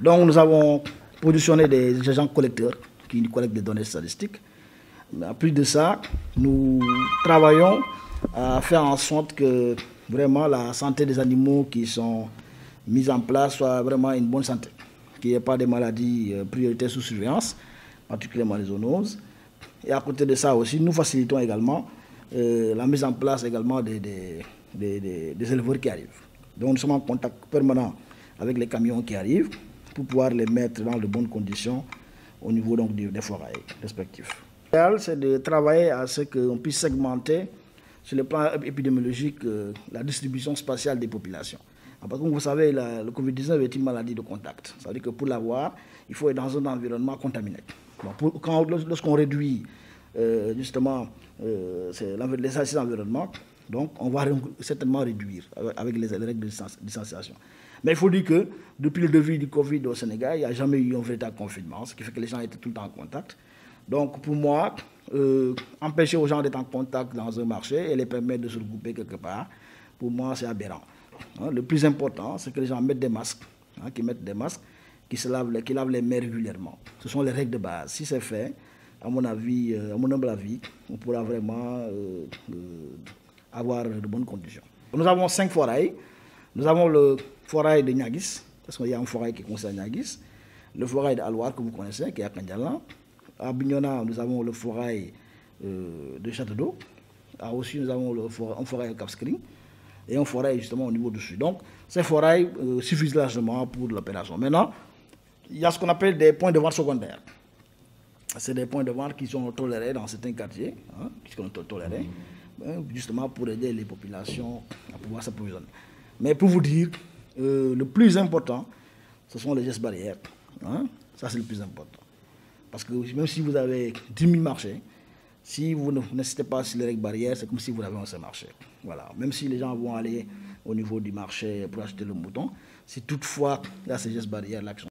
Donc nous avons positionné des agents collecteurs qui collectent des données statistiques. Mais en plus de ça, nous travaillons à faire en sorte que vraiment la santé des animaux qui sont mis en place soit vraiment une bonne santé, qu'il n'y ait pas de maladies prioritaires sous surveillance, particulièrement les zoonoses. Et à côté de ça aussi, nous facilitons également la mise en place également des éleveurs qui arrivent. Donc nous sommes en contact permanent avec les camions qui arrivent pour pouvoir les mettre dans de bonnes conditions au niveau donc, des forails respectifs. L'idéal, c'est de travailler à ce qu'on puisse segmenter sur le plan épidémiologique la distribution spatiale des populations. Parce que comme vous savez, le Covid-19 est une maladie de contact. Ça veut dire que pour l'avoir, il faut être dans un environnement contaminé. Bon, lorsqu'on réduit justement les acides environnements, donc on va certainement réduire avec les règles de distanciation. Mais il faut dire que depuis le début du Covid au Sénégal, il n'y a jamais eu un véritable confinement, ce qui fait que les gens étaient tout le temps en contact. Donc pour moi, empêcher aux gens d'être en contact dans un marché et les permettre de se regrouper quelque part, pour moi c'est aberrant. Le plus important, c'est que les gens mettent des masques, qui lavent les mains régulièrement. Ce sont les règles de base. Si c'est fait, à mon avis, à mon humble avis, on pourra vraiment avoir de bonnes conditions. Nous avons 5 forails. Nous avons le forail de Niaguis, parce qu'il y a un forail qui concerne Niaguis, le forail d'Aloir que vous connaissez, qui est à Kandialan. À Bignona, nous avons le forail de Château-d'Eau. Aussi, nous avons un forail à Cap-Skirring et un forail justement au niveau du sud. Donc, ces forails suffisent largement pour l'opération. Maintenant, il y a ce qu'on appelle des points de vente secondaires. C'est des points de vente qui sont tolérés dans certains quartiers, qui sont tolérés, justement pour aider les populations à pouvoir s'approvisionner. Mais pour vous dire, le plus important, ce sont les gestes barrières. Ça, c'est le plus important. Parce que même si vous avez 10 000 marchés, si vous n'insistez pas sur les règles barrières, c'est comme si vous avez un seul marché. Voilà. Même si les gens vont aller au niveau du marché pour acheter le mouton, si toutefois il y a ces gestes barrières là qui sont